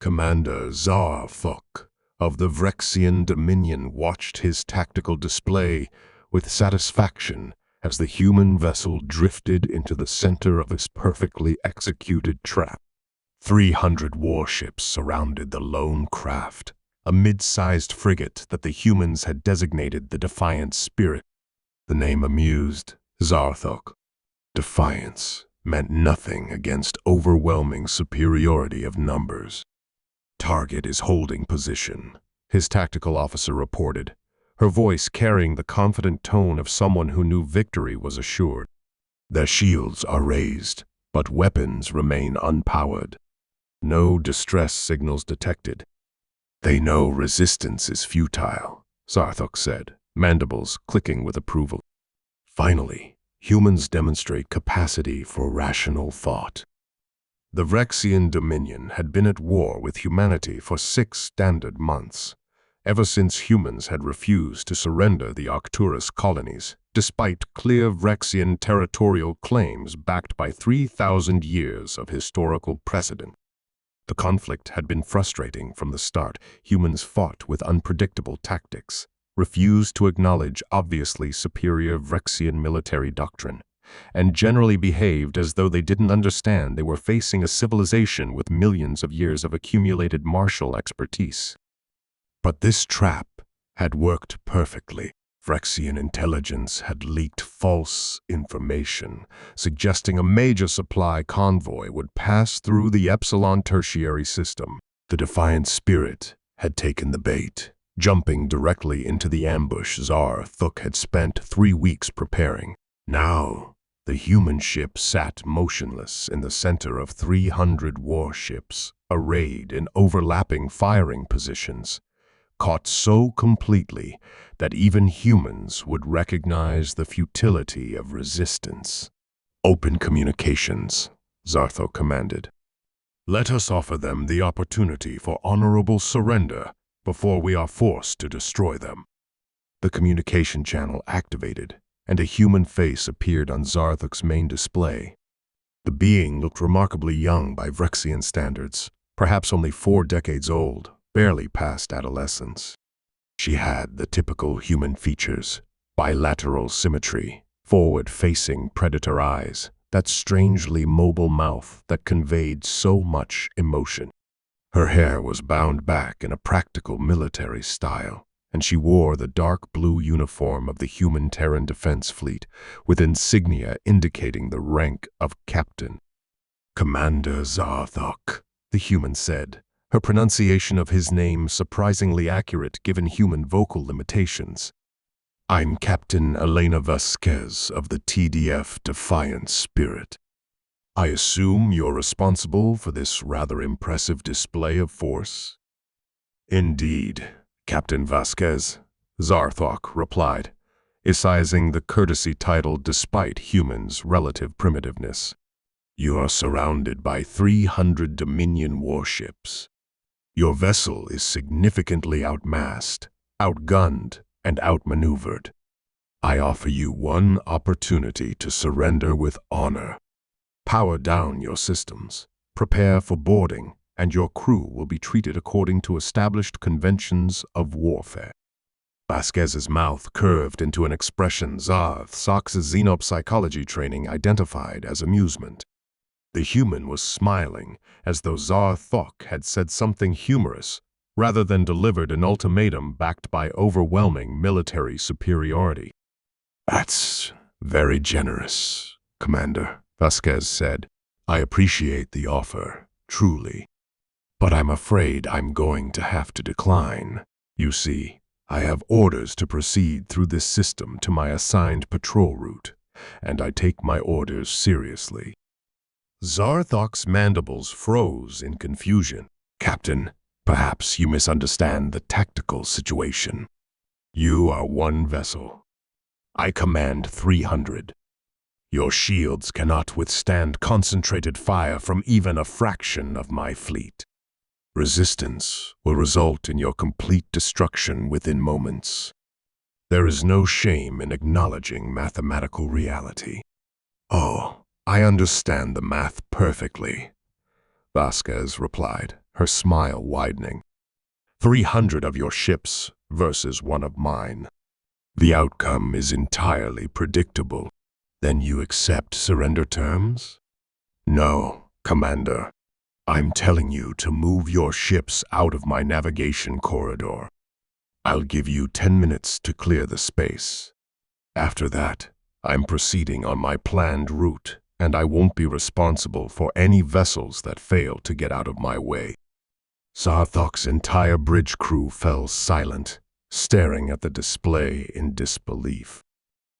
Commander Zarthok of the Vrexian Dominion watched his tactical display with satisfaction as the human vessel drifted into the center of his perfectly executed trap. 300 warships surrounded the lone craft, a mid-sized frigate that the humans had designated the Defiant Spirit. The name amused Zarthok. Defiance meant nothing against overwhelming superiority of numbers. "Target is holding position," his tactical officer reported, her voice carrying the confident tone of someone who knew victory was assured. "Their shields are raised, but weapons remain unpowered. No distress signals detected." "They know resistance is futile," Zarthok said, mandibles clicking with approval. "Finally, humans demonstrate capacity for rational thought." The Vrexian Dominion had been at war with humanity for 6 standard months, ever since humans had refused to surrender the Arcturus colonies, despite clear Vrexian territorial claims backed by 3,000 years of historical precedent. The conflict had been frustrating from the start. Humans fought with unpredictable tactics, refused to acknowledge obviously superior Vrexian military doctrine, and generally behaved as though they didn't understand they were facing a civilization with millions of years of accumulated martial expertise. But this trap had worked perfectly. Vrexian intelligence had leaked false information, suggesting a major supply convoy would pass through the Epsilon tertiary system. The Defiant Spirit had taken the bait, jumping directly into the ambush Zarthok had spent 3 weeks preparing. Now, the human ship sat motionless in the center of 300 warships, arrayed in overlapping firing positions, caught so completely that even humans would recognize the futility of resistance. "Open communications," Zarthok commanded. "Let us offer them the opportunity for honorable surrender before we are forced to destroy them." The communication channel activated, and a human face appeared on Zarthok's main display. The being looked remarkably young by Vrexian standards, perhaps only 4 decades old, barely past adolescence. She had the typical human features: bilateral symmetry, forward-facing predator eyes, that strangely mobile mouth that conveyed so much emotion. Her hair was bound back in a practical military style, and she wore the dark blue uniform of the human Terran Defense Fleet, with insignia indicating the rank of captain. "Commander Zarthok," the human said, her pronunciation of his name surprisingly accurate given human vocal limitations. "I'm Captain Elena Vasquez of the TDF Defiant Spirit. I assume you're responsible for this rather impressive display of force?" "Indeed, Captain Vasquez," Zarthok replied, emphasizing the courtesy title despite humans' relative primitiveness. "You are surrounded by 300 Dominion warships. Your vessel is significantly outmassed, outgunned, and outmaneuvered. I offer you one opportunity to surrender with honor. Power down your systems, prepare for boarding, and your crew will be treated according to established conventions of warfare." Vasquez's mouth curved into an expression Zarthok's xenopsychology training identified as amusement. The human was smiling, as though Zarthok had said something humorous, rather than delivered an ultimatum backed by overwhelming military superiority. "That's very generous, Commander," Vasquez said. "I appreciate the offer, truly. But I'm afraid I'm going to have to decline. You see, I have orders to proceed through this system to my assigned patrol route, and I take my orders seriously." Zarthok's mandibles froze in confusion. "Captain, perhaps you misunderstand the tactical situation. You are one vessel. I command 300. Your shields cannot withstand concentrated fire from even a fraction of my fleet. Resistance will result in your complete destruction within moments. There is no shame in acknowledging mathematical reality." "Oh, I understand the math perfectly," Vasquez replied, her smile widening. 300 of your ships versus one of mine. The outcome is entirely predictable. Then you accept surrender terms? No, Commander. I'm telling you to move your ships out of my navigation corridor. I'll give you 10 minutes to clear the space. After that, I'm proceeding on my planned route, and I won't be responsible for any vessels that fail to get out of my way. Zarthok's entire bridge crew fell silent, staring at the display in disbelief.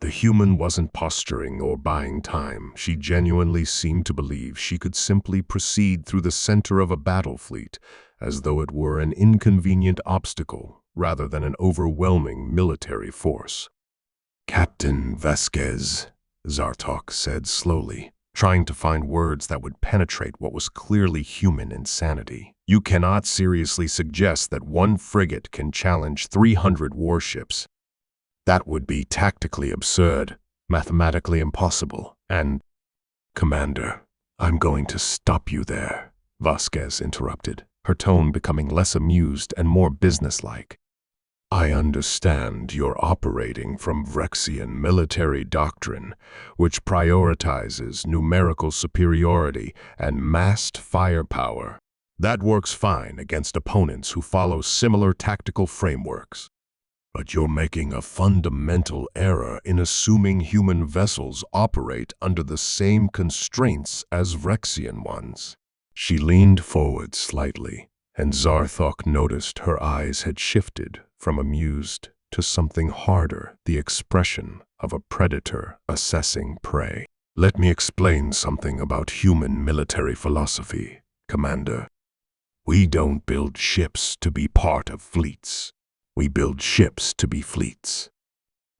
The human wasn't posturing or buying time. She genuinely seemed to believe she could simply proceed through the center of a battle fleet as though it were an inconvenient obstacle rather than an overwhelming military force. "Captain Vasquez," Zartok said slowly, trying to find words that would penetrate what was clearly human insanity. "You cannot seriously suggest that one frigate can challenge 300 warships. That would be tactically absurd, mathematically impossible, and—" "Commander, I'm going to stop you there," Vasquez interrupted, her tone becoming less amused and more businesslike. "I understand you're operating from Vrexian military doctrine, which prioritizes numerical superiority and massed firepower. That works fine against opponents who follow similar tactical frameworks. But you're making a fundamental error in assuming human vessels operate under the same constraints as Vrexian ones." She leaned forward slightly, and Zarthok noticed her eyes had shifted from amused to something harder, the expression of a predator assessing prey. "Let me explain something about human military philosophy, Commander. We don't build ships to be part of fleets. We build ships to be fleets.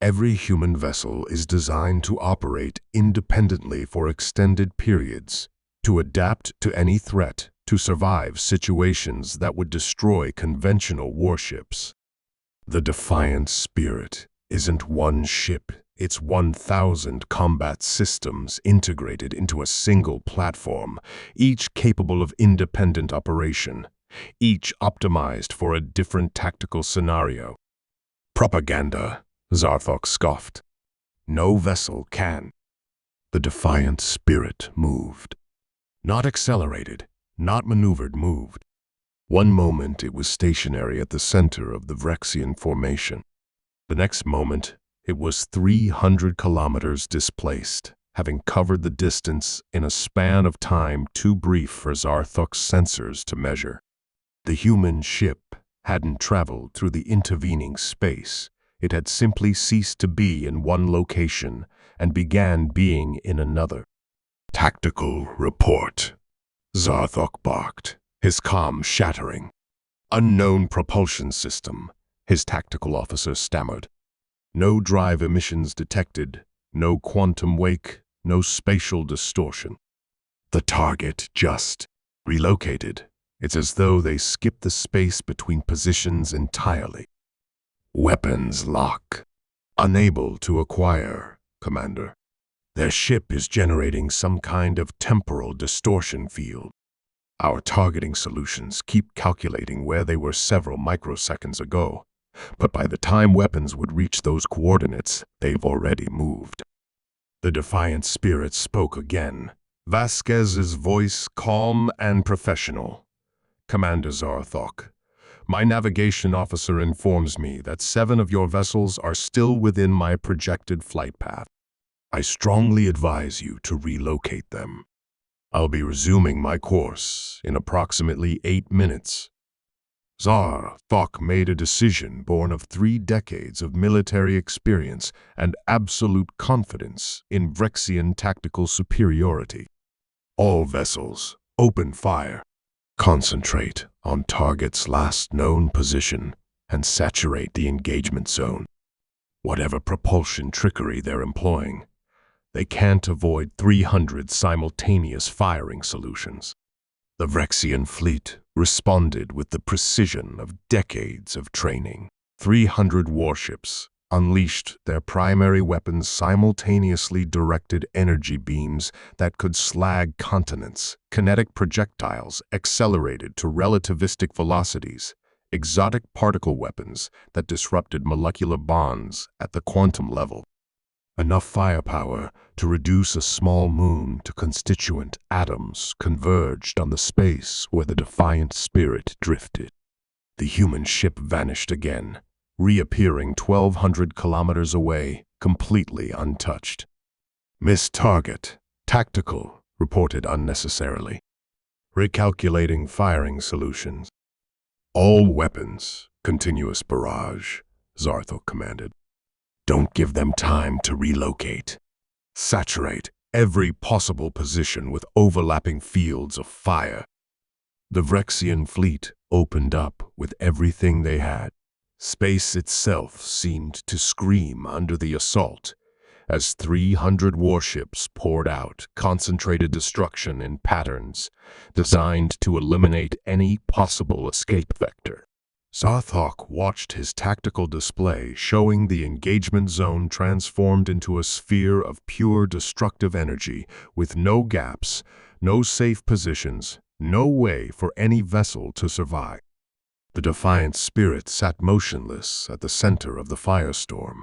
Every human vessel is designed to operate independently for extended periods, to adapt to any threat, to survive situations that would destroy conventional warships. The Defiant spirit isn't one ship, it's 1,000 combat systems integrated into a single platform, each capable of independent operation, each optimized for a different tactical scenario." "Propaganda," Zarthok scoffed. "No vessel can." The Defiant spirit moved. Not accelerated, not maneuvered, moved. One moment it was stationary at the center of the Vrexian formation. The next moment it was 300 kilometers displaced, having covered the distance in a span of time too brief for Zarthok's sensors to measure. The human ship hadn't traveled through the intervening space. It had simply ceased to be in one location and began being in another. "Tactical report," Zarthok barked, his calm shattering. "Unknown propulsion system," his tactical officer stammered. "No drive emissions detected, no quantum wake, no spatial distortion. The target just relocated. It's as though they skipped the space between positions entirely. Weapons lock. Unable to acquire, Commander. Their ship is generating some kind of temporal distortion field. Our targeting solutions keep calculating where they were several microseconds ago, but by the time weapons would reach those coordinates, they've already moved." The Defiant spirit spoke again, Vasquez's voice calm and professional. "Commander Zarthok, my navigation officer informs me that 7 of your vessels are still within my projected flight path. I strongly advise you to relocate them. I'll be resuming my course in approximately 8 minutes." Zarthok made a decision born of 3 decades of military experience and absolute confidence in Vrexian tactical superiority. "All vessels, open fire. Concentrate on target's last known position and saturate the engagement zone. Whatever propulsion trickery they're employing, they can't avoid 300 simultaneous firing solutions." The Vrexian fleet responded with the precision of decades of training. 300 warships, unleashed their primary weapons simultaneously directed energy beams that could slag continents, kinetic projectiles accelerated to relativistic velocities, exotic particle weapons that disrupted molecular bonds at the quantum level. Enough firepower to reduce a small moon to constituent atoms converged on the space where the defiant spirit drifted. The human ship vanished again, reappearing 1,200 kilometers away, completely untouched. "Missed target. Tactical," reported unnecessarily. "Recalculating firing solutions." "All weapons, continuous barrage," Zarthok commanded. "Don't give them time to relocate. Saturate every possible position with overlapping fields of fire." The Vrexian fleet opened up with everything they had. Space itself seemed to scream under the assault as 300 warships poured out concentrated destruction in patterns designed to eliminate any possible escape vector. Zarthok watched his tactical display showing the engagement zone transformed into a sphere of pure destructive energy with no gaps, no safe positions, no way for any vessel to survive. The defiant spirit sat motionless at the center of the firestorm,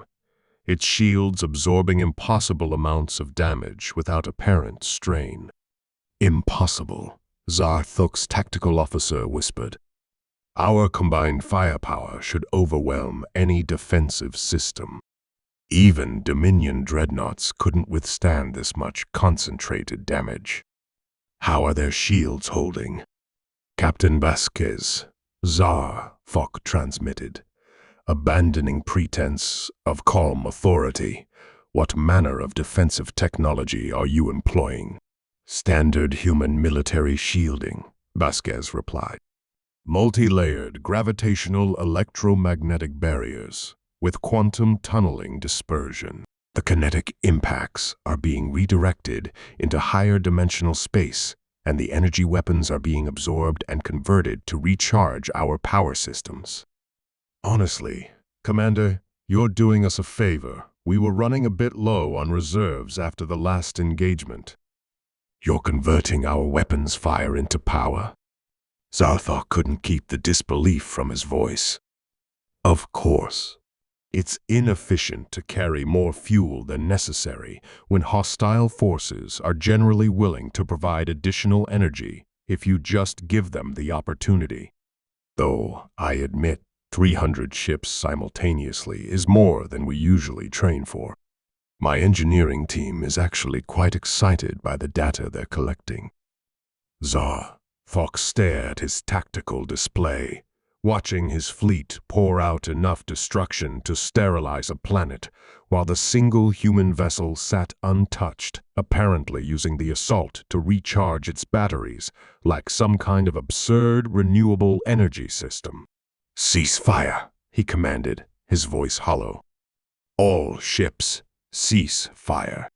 its shields absorbing impossible amounts of damage without apparent strain. "Impossible," Zarthok's tactical officer whispered. "Our combined firepower should overwhelm any defensive system. Even Dominion dreadnoughts couldn't withstand this much concentrated damage." "How are their shields holding?" "Captain Vasquez," Zarthok transmitted, abandoning pretense of calm authority. "What manner of defensive technology are you employing?" "Standard human military shielding," Vasquez replied. "Multi-layered gravitational electromagnetic barriers with quantum tunneling dispersion. The kinetic impacts are being redirected into higher dimensional space, and the energy weapons are being absorbed and converted to recharge our power systems." "Honestly, Commander, you're doing us a favor. We were running a bit low on reserves after the last engagement." "You're converting our weapons fire into power?" Zarthok couldn't keep the disbelief from his voice. "Of course. It's inefficient to carry more fuel than necessary when hostile forces are generally willing to provide additional energy if you just give them the opportunity. Though, I admit, 300 ships simultaneously is more than we usually train for. My engineering team is actually quite excited by the data they're collecting." Zarthok stared at his tactical display, watching his fleet pour out enough destruction to sterilize a planet, while the single human vessel sat untouched, apparently using the assault to recharge its batteries like some kind of absurd renewable energy system. "Cease fire," he commanded, his voice hollow. "All ships, cease fire."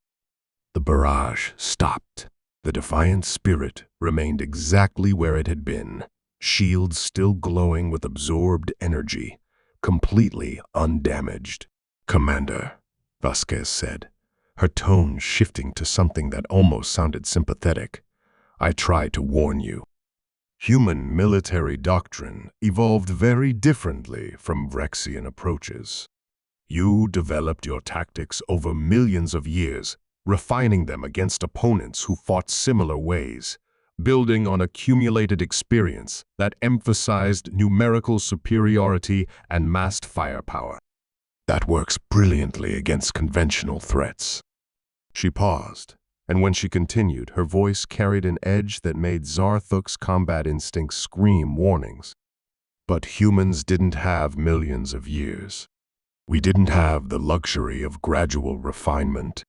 The barrage stopped. The defiant spirit remained exactly where it had been, shields still glowing with absorbed energy, completely undamaged. "Commander," Vasquez said, her tone shifting to something that almost sounded sympathetic, "I tried to warn you. Human military doctrine evolved very differently from Vrexian approaches. You developed your tactics over millions of years, refining them against opponents who fought similar ways, building on accumulated experience that emphasized numerical superiority and massed firepower. That works brilliantly against conventional threats." She paused, and when she continued, her voice carried an edge that made Zarthok's combat instincts scream warnings. "But humans didn't have millions of years. We didn't have the luxury of gradual refinement.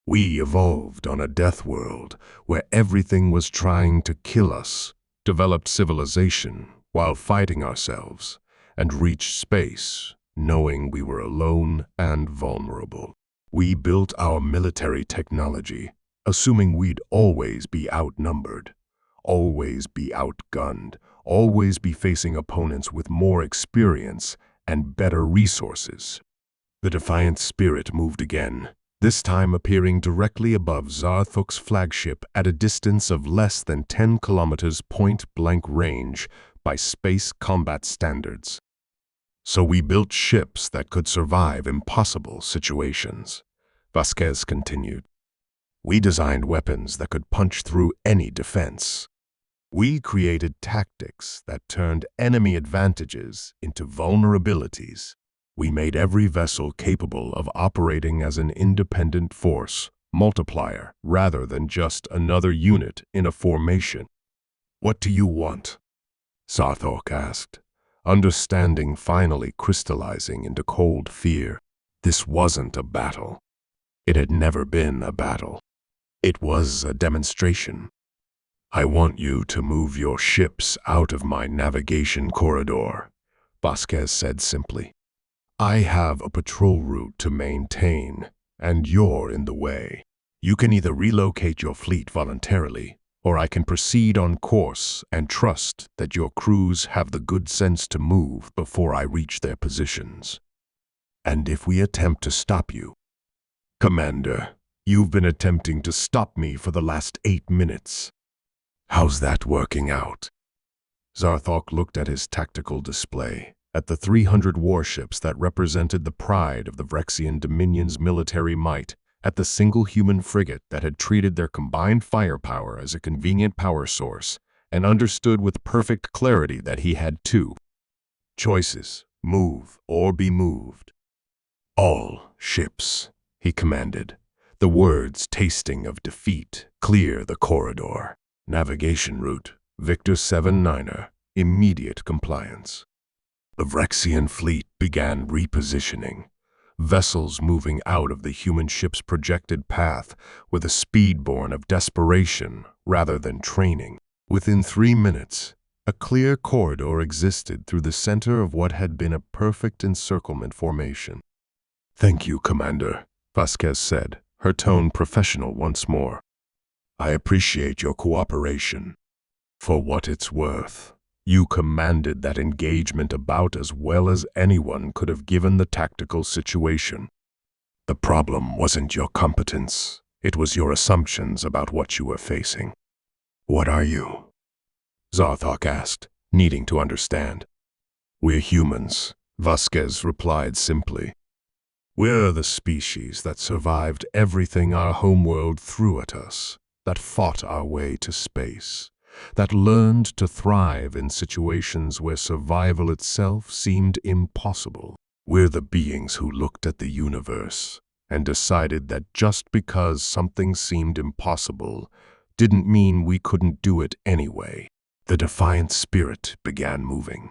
We evolved on a death world where everything was trying to kill us, developed civilization while fighting ourselves, and reached space knowing we were alone and vulnerable. We built our military technology, assuming we'd always be outnumbered, always be outgunned, always be facing opponents with more experience and better resources. The defiant spirit moved again, this time appearing directly above Zarthuk's flagship at a distance of less than 10 kilometers point-blank range by space combat standards. So we built ships that could survive impossible situations, Vasquez continued. We designed weapons that could punch through any defense. We created tactics that turned enemy advantages into vulnerabilities. We made every vessel capable of operating as an independent force multiplier rather than just another unit in a formation. What do you want? Zarthuk asked, understanding finally crystallizing into cold fear. This wasn't a battle. It had never been a battle. It was a demonstration. I want you to move your ships out of my navigation corridor, Vasquez said simply. I have a patrol route to maintain, and you're in the way. You can either relocate your fleet voluntarily, or I can proceed on course and trust that your crews have the good sense to move before I reach their positions. And if we attempt to stop you, Commander, you've been attempting to stop me for the last 8 minutes. How's that working out? Zarthuk looked at his tactical display, at the 300 warships that represented the pride of the Vrexian Dominion's military might, at the single human frigate that had treated their combined firepower as a convenient power source, and understood with perfect clarity that he had two choices: move or be moved. All ships, he commanded, the words tasting of defeat, clear the corridor. Navigation route, Victor 7-9er, immediate compliance. The Vrexian fleet began repositioning, vessels moving out of the human ship's projected path with a speed born of desperation rather than training. Within 3 minutes, a clear corridor existed through the center of what had been a perfect encirclement formation. Thank you, Commander, Vasquez said, her tone professional once more. I appreciate your cooperation. For what it's worth, you commanded that engagement about as well as anyone could have given the tactical situation. The problem wasn't your competence, it was your assumptions about what you were facing. What are you? Zarthuk asked, needing to understand. We're humans, Vasquez replied simply. We're the species that survived everything our homeworld threw at us, that fought our way to space, that learned to thrive in situations where survival itself seemed impossible. We're the beings who looked at the universe and decided that just because something seemed impossible didn't mean we couldn't do it anyway. The defiant spirit began moving,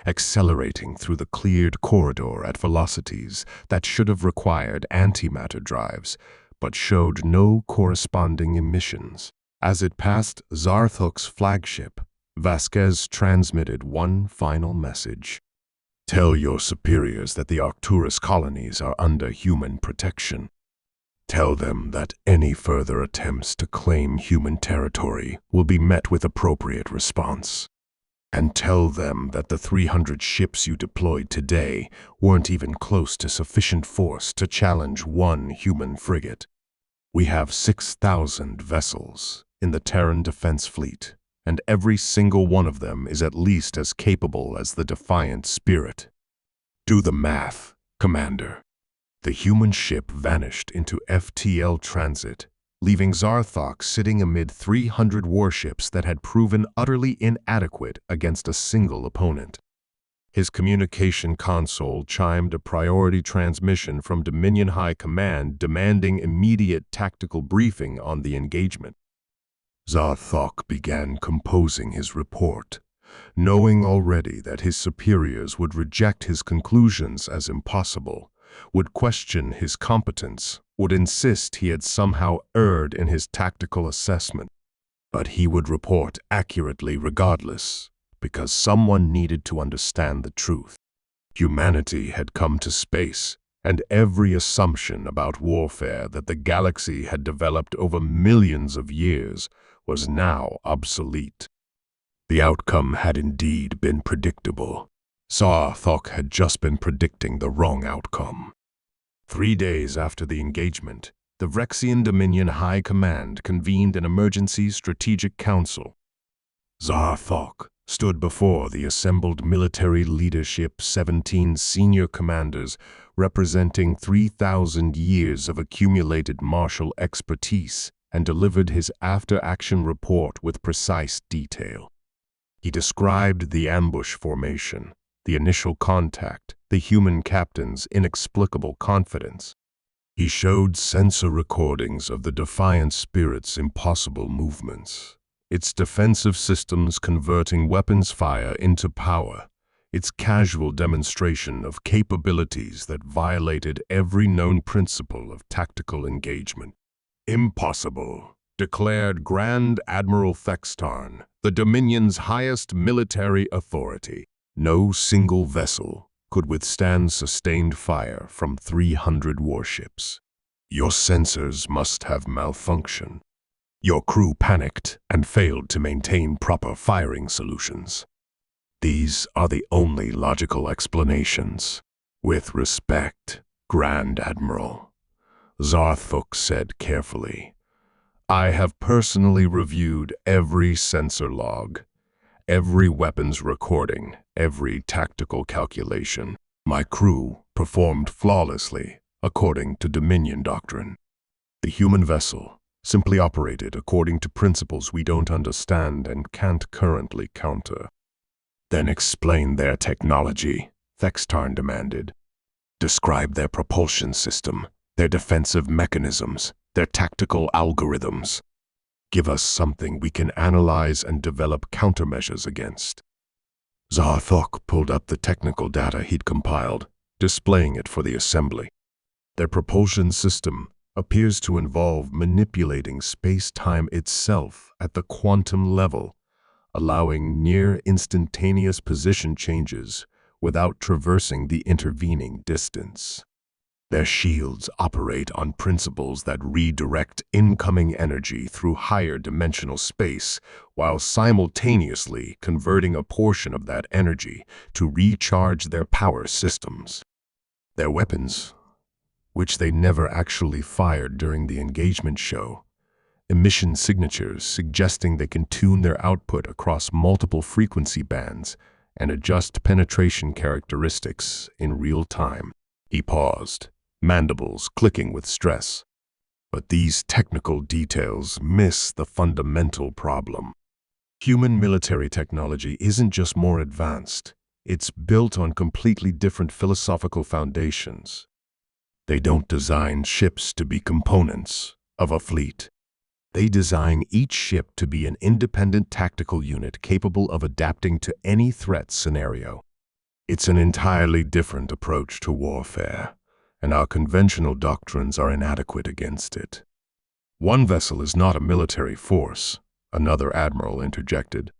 accelerating through the cleared corridor at velocities that should have required antimatter drives, but showed no corresponding emissions. As it passed Zarthuk's flagship, Vasquez transmitted one final message. Tell your superiors that the Arcturus colonies are under human protection. Tell them that any further attempts to claim human territory will be met with appropriate response. And tell them that the 300 ships you deployed today weren't even close to sufficient force to challenge one human frigate. We have 6,000 vessels in the Terran Defense Fleet, and every single one of them is at least as capable as the defiant spirit. Do the math, Commander. The human ship vanished into FTL transit, leaving Zarthuk sitting amid 300 warships that had proven utterly inadequate against a single opponent. His communication console chimed a priority transmission from Dominion High Command demanding immediate tactical briefing on the engagement. Zarthuk began composing his report, knowing already that his superiors would reject his conclusions as impossible, would question his competence, would insist he had somehow erred in his tactical assessment. But he would report accurately regardless, because someone needed to understand the truth. Humanity had come to space, and every assumption about warfare that the galaxy had developed over millions of years was now obsolete. The outcome had indeed been predictable. Zarthuk had just been predicting the wrong outcome. 3 days after the engagement, the Vrexian Dominion High Command convened an emergency strategic council. Zarthok stood before the assembled military leadership, 17 senior commanders representing 3,000 years of accumulated martial expertise, and delivered his after-action report with precise detail. He described the ambush formation, the initial contact, the human captain's inexplicable confidence. He showed sensor recordings of the defiant spirit's impossible movements, its defensive systems converting weapons fire into power, its casual demonstration of capabilities that violated every known principle of tactical engagement. Impossible, declared Grand Admiral Thextarn, the Dominion's highest military authority. No single vessel could withstand sustained fire from 300 warships. Your sensors must have malfunctioned. Your crew panicked and failed to maintain proper firing solutions. These are the only logical explanations. With respect, Grand Admiral, Zarthok said carefully, I have personally reviewed every sensor log, every weapons recording, every tactical calculation. My crew performed flawlessly according to Dominion doctrine. The human vessel simply operated according to principles we don't understand and can't currently counter. Then explain their technology, Thextarn demanded. Describe their propulsion system, their defensive mechanisms, their tactical algorithms. Give us something we can analyze and develop countermeasures against. Zarthok pulled up the technical data he'd compiled, displaying it for the assembly. Their propulsion system appears to involve manipulating space-time itself at the quantum level, allowing near-instantaneous position changes without traversing the intervening distance. Their shields operate on principles that redirect incoming energy through higher dimensional space, while simultaneously converting a portion of that energy to recharge their power systems. Their weapons, which they never actually fired during the engagement, show emission signatures suggesting they can tune their output across multiple frequency bands and adjust penetration characteristics in real time. He paused, mandibles clicking with stress. But these technical details miss the fundamental problem. Human military technology isn't just more advanced, it's built on completely different philosophical foundations. They don't design ships to be components of a fleet. They design each ship to be an independent tactical unit capable of adapting to any threat scenario. It's an entirely different approach to warfare, and our conventional doctrines are inadequate against it. One vessel is not a military force, another admiral interjected.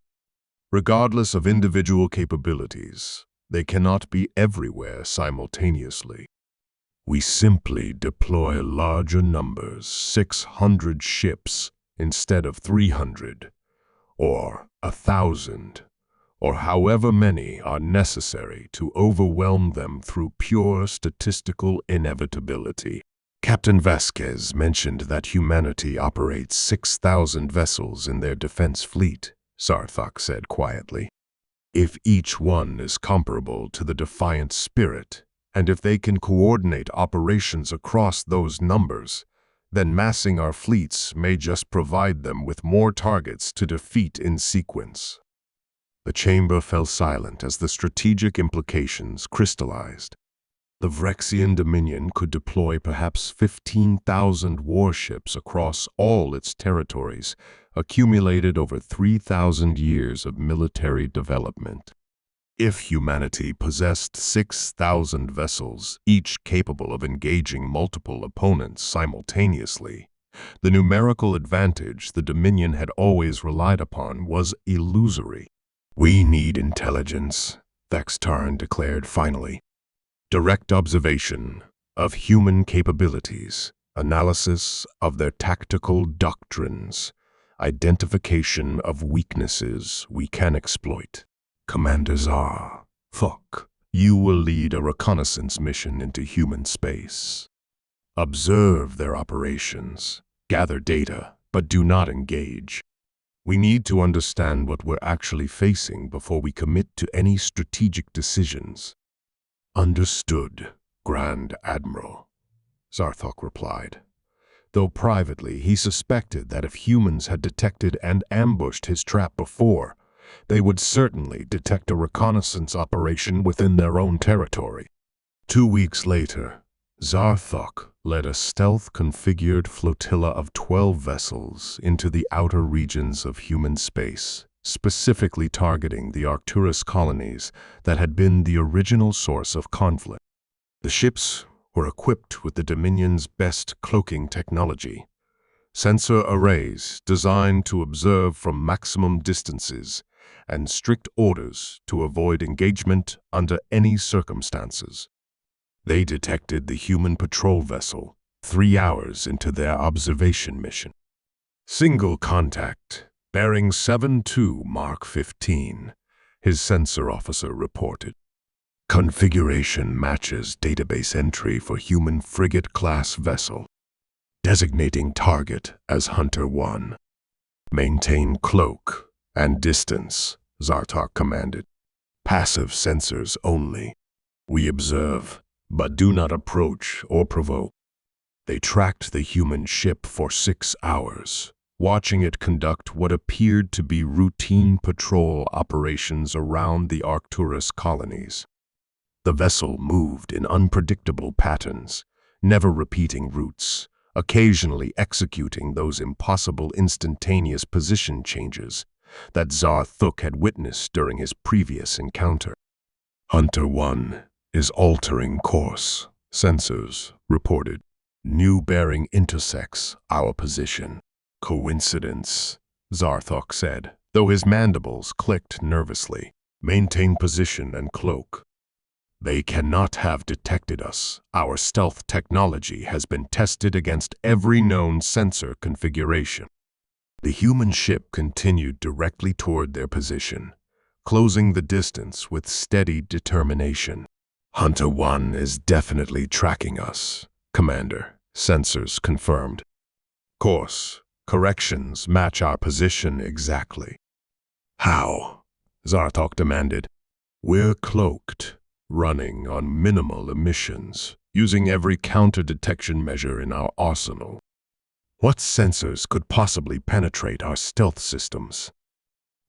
Regardless of individual capabilities, they cannot be everywhere simultaneously. We simply deploy larger numbers, 600 ships instead of 300, or 1,000, or however many are necessary to overwhelm them through pure statistical inevitability. Captain Vasquez mentioned that humanity operates 6,000 vessels in their defense fleet, Zarthok said quietly. If each one is comparable to the defiant spirit, and if they can coordinate operations across those numbers, then massing our fleets may just provide them with more targets to defeat in sequence. The chamber fell silent as the strategic implications crystallized. The Vrexian Dominion could deploy perhaps 15,000 warships across all its territories, accumulated over 3,000 years of military development. If humanity possessed 6,000 vessels, each capable of engaging multiple opponents simultaneously, the numerical advantage the Dominion had always relied upon was illusory. We need intelligence, Thextarn declared finally. Direct observation of human capabilities, analysis of their tactical doctrines, identification of weaknesses we can exploit. Commander Zarthok, you will lead a reconnaissance mission into human space. Observe their operations, gather data, but do not engage. We need to understand what we're actually facing before we commit to any strategic decisions. Understood, Grand Admiral, Zarthok replied. Though privately he suspected that if humans had detected and ambushed his trap before, they would certainly detect a reconnaissance operation within their own territory. 2 weeks later, Zarthok led a stealth-configured flotilla of 12 vessels into the outer regions of human space, specifically targeting the Arcturus colonies that had been the original source of conflict. The ships were equipped with the Dominion's best cloaking technology, sensor arrays designed to observe from maximum distances, and strict orders to avoid engagement under any circumstances. They detected the human patrol vessel 3 hours into their observation mission. Single contact, bearing 72 Mark 15, his sensor officer reported. Configuration matches database entry for human frigate-class vessel. Designating target as Hunter 1. Maintain cloak and distance, Zarthok commanded. Passive sensors only. We observe, but do not approach or provoke. They tracked the human ship for 6 hours, watching it conduct what appeared to be routine patrol operations around the Arcturus colonies. The vessel moved in unpredictable patterns, never repeating routes, occasionally executing those impossible instantaneous position changes that Zarthok had witnessed during his previous encounter. Hunter 1 is altering course, sensors reported. New bearing intersects our position. Coincidence, Zarthok said, though his mandibles clicked nervously. Maintain position and cloak. They cannot have detected us. Our stealth technology has been tested against every known sensor configuration. The human ship continued directly toward their position, closing the distance with steady determination. Hunter 1 is definitely tracking us, Commander. Sensors confirmed. Course corrections match our position exactly. How? Zarthok demanded. We're cloaked, running on minimal emissions, using every counter-detection measure in our arsenal. What sensors could possibly penetrate our stealth systems?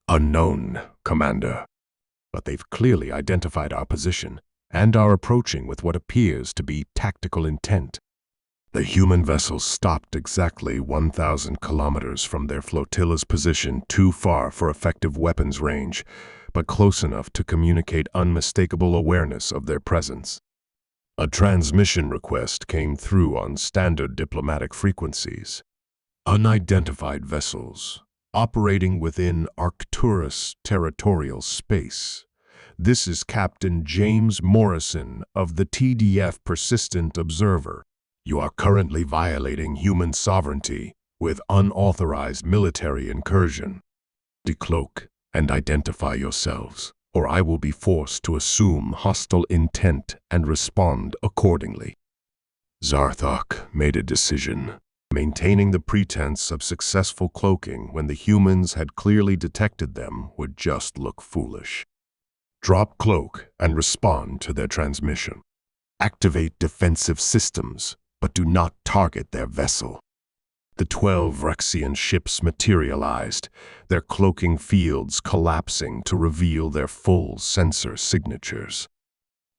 Unknown, Commander. But they've clearly identified our position and are approaching with what appears to be tactical intent. The human vessels stopped exactly 1,000 kilometers from their flotilla's position, too far for effective weapons range, but close enough to communicate unmistakable awareness of their presence. A transmission request came through on standard diplomatic frequencies. Unidentified vessels, operating within Arcturus territorial space. This is Captain James Morrison of the TDF Persistent Observer. You are currently violating human sovereignty with unauthorized military incursion. Decloak and identify yourselves, or I will be forced to assume hostile intent and respond accordingly. Zarthok made a decision, maintaining the pretense of successful cloaking when the humans had clearly detected them would just look foolish. Drop cloak and respond to their transmission. Activate defensive systems, but do not target their vessel. The 12 Rexian ships materialized, their cloaking fields collapsing to reveal their full sensor signatures.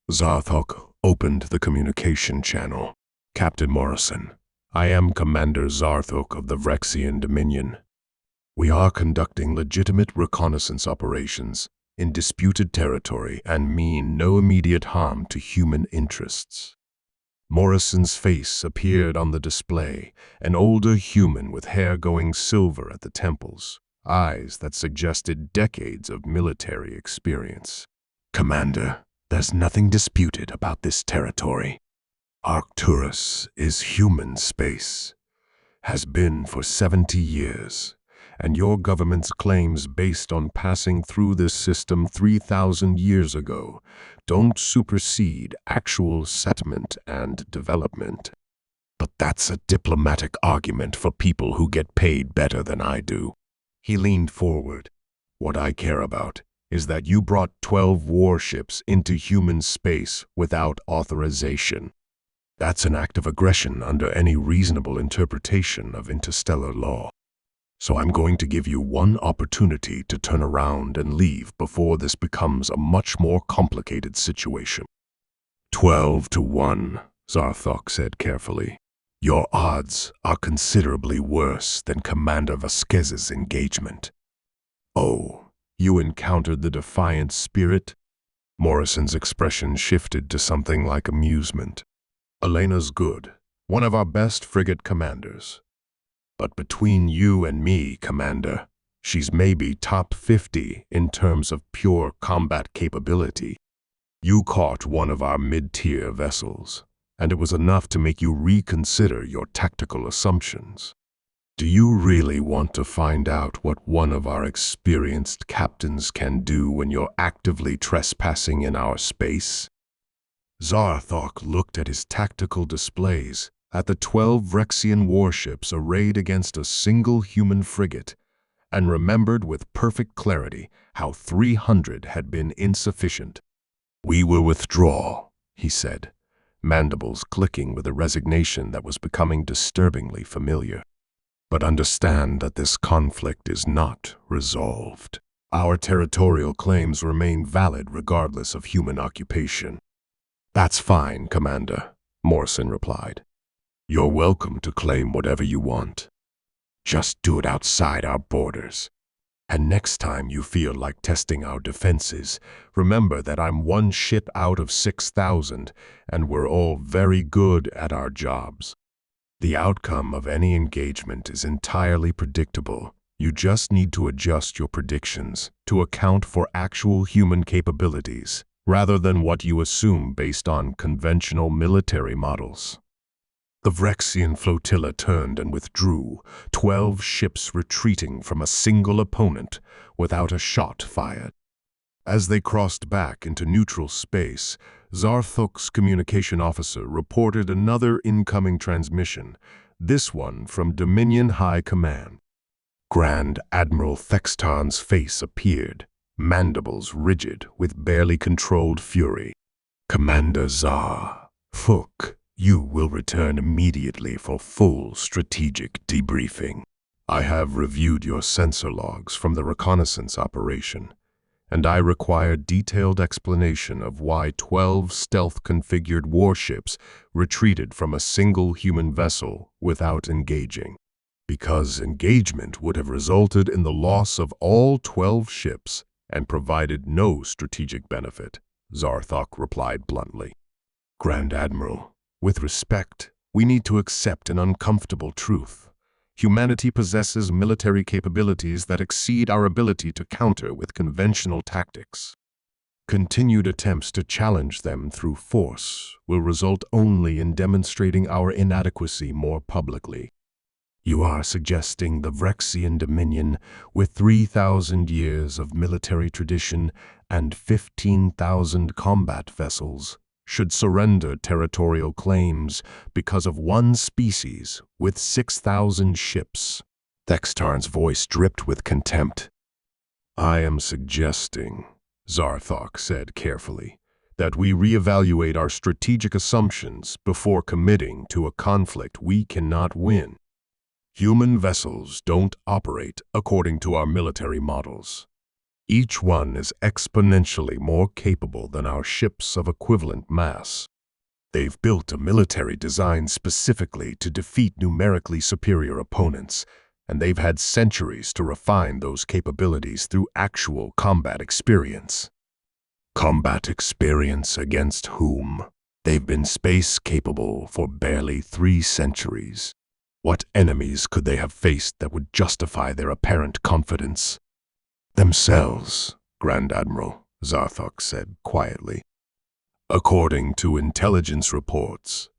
Zarthok opened the communication channel. Captain Morrison, I am Commander Zarthok of the Rexian Dominion. We are conducting legitimate reconnaissance operations in disputed territory and mean no immediate harm to human interests. Morrison's face appeared on the display, an older human with hair going silver at the temples, eyes that suggested decades of military experience. Commander, there's nothing disputed about this territory. Arcturus is human space, has been for 70 years, and your government's claims based on passing through this system 3,000 years ago don't supersede actual settlement and development. But that's a diplomatic argument for people who get paid better than I do. He leaned forward. What I care about is that you brought 12 warships into human space without authorization. That's an act of aggression under any reasonable interpretation of interstellar law. So I'm going to give you one opportunity to turn around and leave before this becomes a much more complicated situation. 12 to 1, Zarthok said carefully. Your odds are considerably worse than Commander Vasquez's engagement. Oh, you encountered the defiant spirit? Morrison's expression shifted to something like amusement. Elena's good, one of our best frigate commanders. But between you and me, Commander, she's maybe top 50 in terms of pure combat capability. You caught one of our mid-tier vessels, and it was enough to make you reconsider your tactical assumptions. Do you really want to find out what one of our experienced captains can do when you're actively trespassing in our space? Zarthok looked at his tactical displays, at the 12 Vrexian warships arrayed against a single human frigate, and remembered with perfect clarity how 300 had been insufficient. We will withdraw, he said, mandibles clicking with a resignation that was becoming disturbingly familiar. But understand that this conflict is not resolved. Our territorial claims remain valid regardless of human occupation. That's fine, Commander, Morrison replied. You're welcome to claim whatever you want. Just do it outside our borders. And next time you feel like testing our defenses, remember that I'm one ship out of 6,000, and we're all very good at our jobs. The outcome of any engagement is entirely predictable. You just need to adjust your predictions to account for actual human capabilities, rather than what you assume based on conventional military models. The Vrexian flotilla turned and withdrew, 12 ships retreating from a single opponent without a shot fired. As they crossed back into neutral space, Zarthok's communication officer reported another incoming transmission, this one from Dominion High Command. Grand Admiral Thexton's face appeared, mandibles rigid with barely controlled fury. Commander Zarthok, you will return immediately for full strategic debriefing. I have reviewed your sensor logs from the reconnaissance operation, and I require detailed explanation of why 12 stealth-configured warships retreated from a single human vessel without engaging. Because engagement would have resulted in the loss of all 12 ships and provided no strategic benefit, Zarthok replied bluntly. Grand Admiral, with respect, we need to accept an uncomfortable truth. Humanity possesses military capabilities that exceed our ability to counter with conventional tactics. Continued attempts to challenge them through force will result only in demonstrating our inadequacy more publicly. You are suggesting the Vrexian Dominion, with 3,000 years of military tradition and 15,000 combat vessels, should surrender territorial claims because of one species with 6,000 ships. Thextarn's voice dripped with contempt. I am suggesting, Zarthok said carefully, that we reevaluate our strategic assumptions before committing to a conflict we cannot win. Human vessels don't operate according to our military models. Each one is exponentially more capable than our ships of equivalent mass. They've built a military design specifically to defeat numerically superior opponents, and they've had centuries to refine those capabilities through actual combat experience. Combat experience against whom? They've been space-capable for barely 3 centuries. What enemies could they have faced that would justify their apparent confidence? Themselves, Grand Admiral, Zarthok said quietly. According to intelligence reports,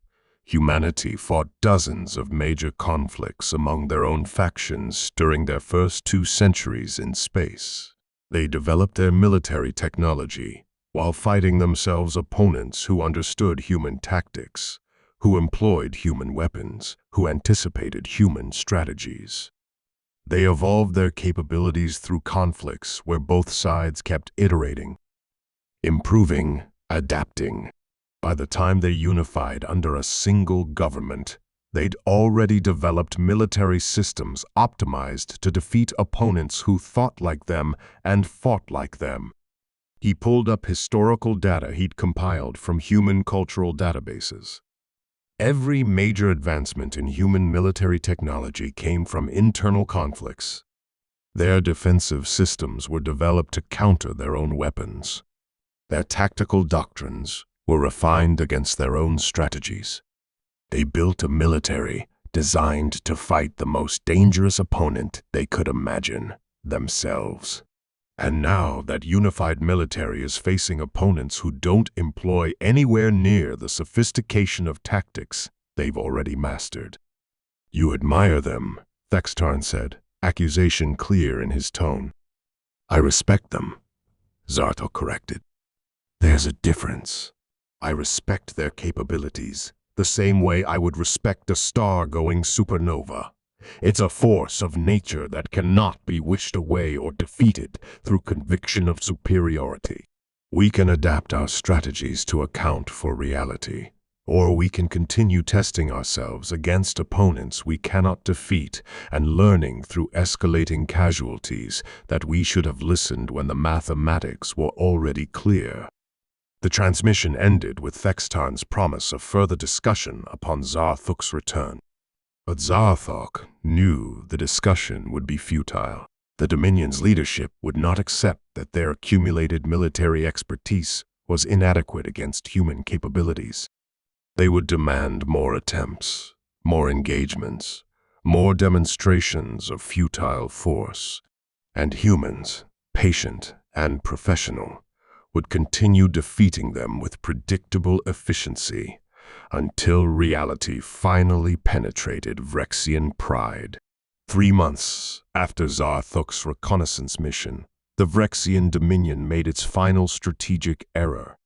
humanity fought dozens of major conflicts among their own factions during their first 2 centuries in space. They developed their military technology while fighting themselves opponents who understood human tactics, who employed human weapons, who anticipated human strategies. They evolved their capabilities through conflicts where both sides kept iterating, improving, adapting. By the time they unified under a single government, they'd already developed military systems optimized to defeat opponents who thought like them and fought like them. He pulled up historical data he'd compiled from human cultural databases. Every major advancement in human military technology came from internal conflicts. Their defensive systems were developed to counter their own weapons. Their tactical doctrines were refined against their own strategies. They built a military designed to fight the most dangerous opponent they could imagine, themselves. And now that unified military is facing opponents who don't employ anywhere near the sophistication of tactics they've already mastered. "You admire them," Thextarn said, accusation clear in his tone. "I respect them," Zarthok corrected. "There's a difference. I respect their capabilities, the same way I would respect a star-going supernova. It's a force of nature that cannot be wished away or defeated through conviction of superiority. We can adapt our strategies to account for reality, or we can continue testing ourselves against opponents we cannot defeat and learning through escalating casualties that we should have listened when the mathematics were already clear." The transmission ended with Thextarn's promise of further discussion upon Zarthok's return. But Zarthok knew the discussion would be futile. The Dominion's leadership would not accept that their accumulated military expertise was inadequate against human capabilities. They would demand more attempts, more engagements, more demonstrations of futile force. And humans, patient and professional, would continue defeating them with predictable efficiency until reality finally penetrated Vrexian pride. 3 months after Zarthok's reconnaissance mission, the Vrexian Dominion made its final strategic error.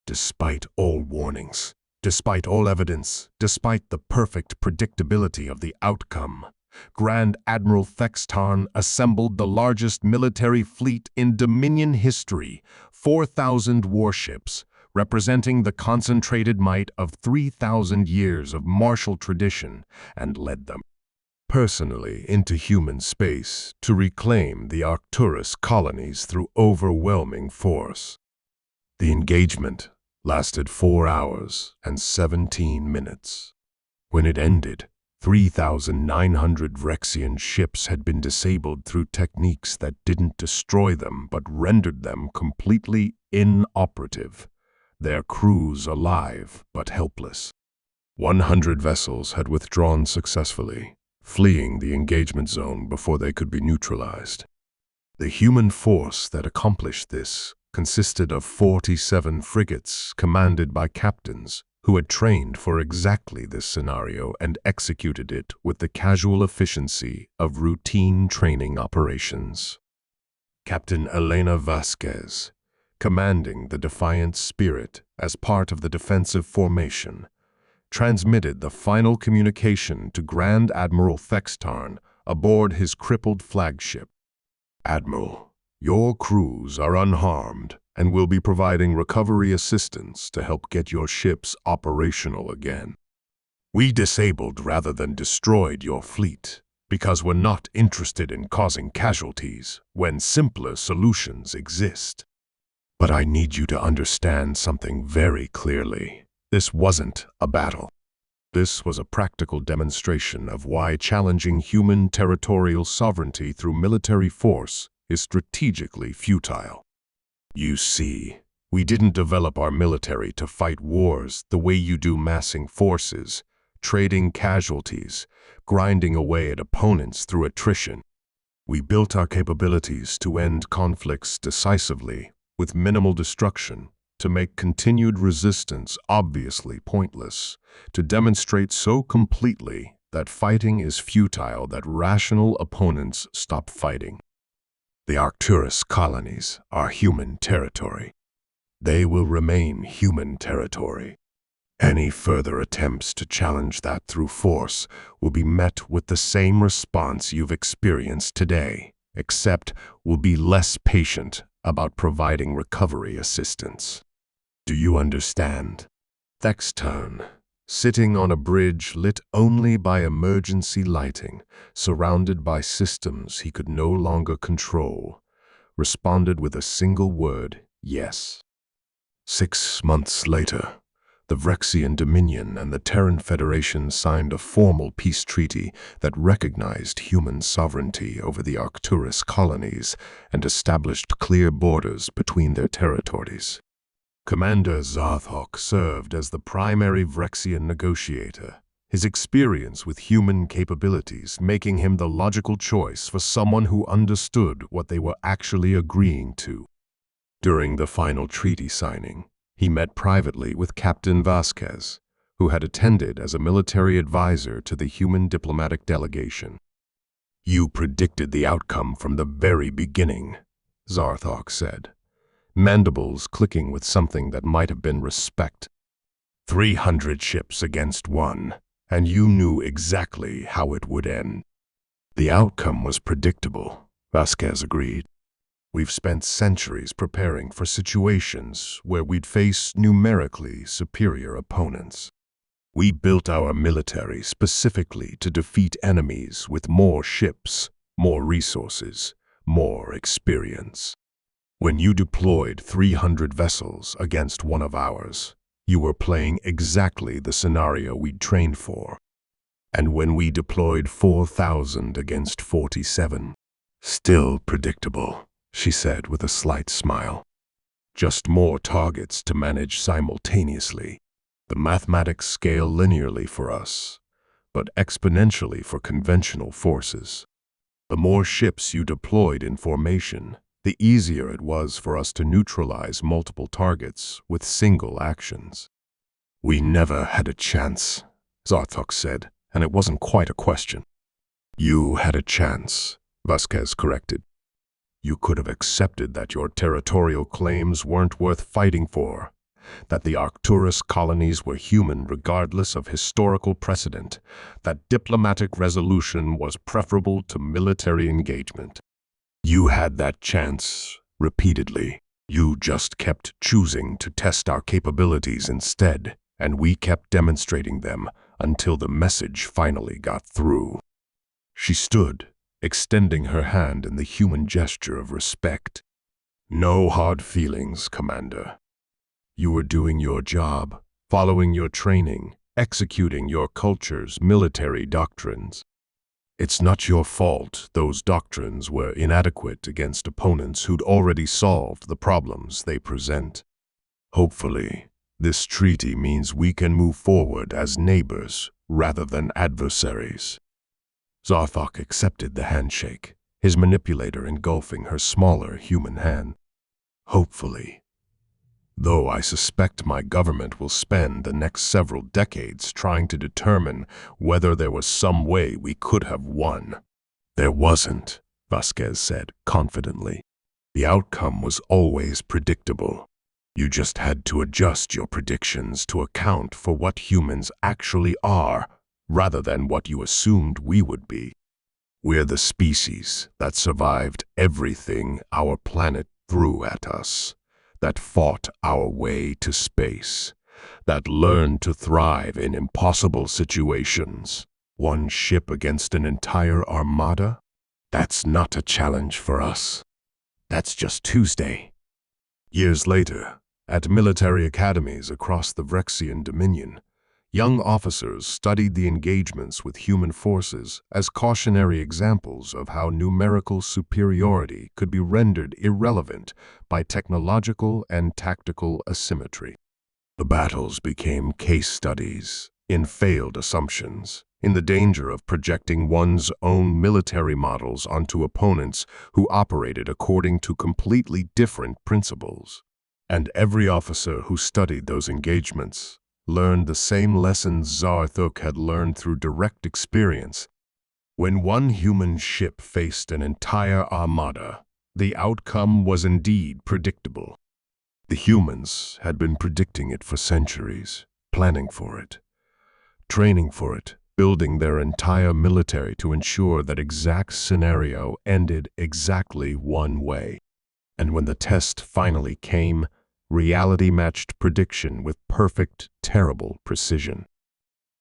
Despite all warnings, despite all evidence, despite the perfect predictability of the outcome, Grand Admiral Thextarn assembled the largest military fleet in Dominion history, 4,000 warships, representing the concentrated might of 3,000 years of martial tradition, and led them personally into human space to reclaim the Arcturus colonies through overwhelming force. The engagement lasted 4 hours and 17 minutes. When it ended, 3,900 Vrexian ships had been disabled through techniques that didn't destroy them but rendered them completely inoperative, their crews alive but helpless. 100 vessels had withdrawn successfully, fleeing the engagement zone before they could be neutralized. The human force that accomplished this consisted of 47 frigates commanded by captains who had trained for exactly this scenario and executed it with the casual efficiency of routine training operations. Captain Elena Vasquez, commanding the Defiant Spirit as part of the defensive formation, transmitted the final communication to Grand Admiral Thextarn aboard his crippled flagship. "Admiral, your crews are unharmed and will be providing recovery assistance to help get your ships operational again. We disabled rather than destroyed your fleet because we're not interested in causing casualties when simpler solutions exist. But I need you to understand something very clearly. This wasn't a battle. This was a practical demonstration of why challenging human territorial sovereignty through military force is strategically futile. You see, we didn't develop our military to fight wars the way you do massing forces, trading casualties, grinding away at opponents through attrition. We built our capabilities to end conflicts decisively, with minimal destruction, to make continued resistance obviously pointless, to demonstrate so completely that fighting is futile that rational opponents stop fighting. The Arcturus colonies are human territory. They will remain human territory. Any further attempts to challenge that through force will be met with the same response you've experienced today, except we'll be less patient about providing recovery assistance. Do you understand? Next turn, sitting on a bridge lit only by emergency lighting, surrounded by systems he could no longer control, responded with a single word, yes. 6 months later, the Vrexian Dominion and the Terran Federation signed a formal peace treaty that recognized human sovereignty over the Arcturus colonies and established clear borders between their territories. Commander Zarthok served as the primary Vrexian negotiator, his experience with human capabilities making him the logical choice for someone who understood what they were actually agreeing to. During the final treaty signing, he met privately with Captain Vasquez, who had attended as a military advisor to the human diplomatic delegation. "You predicted the outcome from the very beginning," Zarthok said, mandibles clicking with something that might have been respect. 300 ships against one, and you knew exactly how it would end. The outcome was predictable, Vasquez agreed. We've spent centuries preparing for situations where we'd face numerically superior opponents. We built our military specifically to defeat enemies with more ships, more resources, more experience. When you deployed 300 vessels against one of ours, you were playing exactly the scenario we'd trained for. And when we deployed 4,000 against 47, still predictable, she said with a slight smile. Just more targets to manage simultaneously. The mathematics scale linearly for us, but exponentially for conventional forces. The more ships you deployed in formation, the easier it was for us to neutralize multiple targets with single actions. We never had a chance, Zarthok said, and it wasn't quite a question. You had a chance, Vasquez corrected. You could have accepted that your territorial claims weren't worth fighting for, that the Arcturus colonies were human regardless of historical precedent, that diplomatic resolution was preferable to military engagement. You had that chance, repeatedly. You just kept choosing to test our capabilities instead, and we kept demonstrating them until the message finally got through. She stood, extending her hand in the human gesture of respect. No hard feelings, Commander. You were doing your job, following your training, executing your culture's military doctrines. It's not your fault those doctrines were inadequate against opponents who'd already solved the problems they present. Hopefully, this treaty means we can move forward as neighbors rather than adversaries. Zarthok accepted the handshake, his manipulator engulfing her smaller human hand. Hopefully. Though I suspect my government will spend the next several decades trying to determine whether there was some way we could have won. There wasn't, Vasquez said confidently. The outcome was always predictable. You just had to adjust your predictions to account for what humans actually are, rather than what you assumed we would be. We're the species that survived everything our planet threw at us, that fought our way to space, that learned to thrive in impossible situations. One ship against an entire armada? That's not a challenge for us. That's just Tuesday. Years later, at military academies across the Vrexian Dominion, young officers studied the engagements with human forces as cautionary examples of how numerical superiority could be rendered irrelevant by technological and tactical asymmetry. The battles became case studies in failed assumptions, in the danger of projecting one's own military models onto opponents who operated according to completely different principles. And every officer who studied those engagements learned the same lessons Zarthok had learned through direct experience. When one human ship faced an entire armada, the outcome was indeed predictable. The humans had been predicting it for centuries, planning for it, training for it, building their entire military to ensure that exact scenario ended exactly one way. And when the test finally came, reality matched prediction with perfect, terrible precision.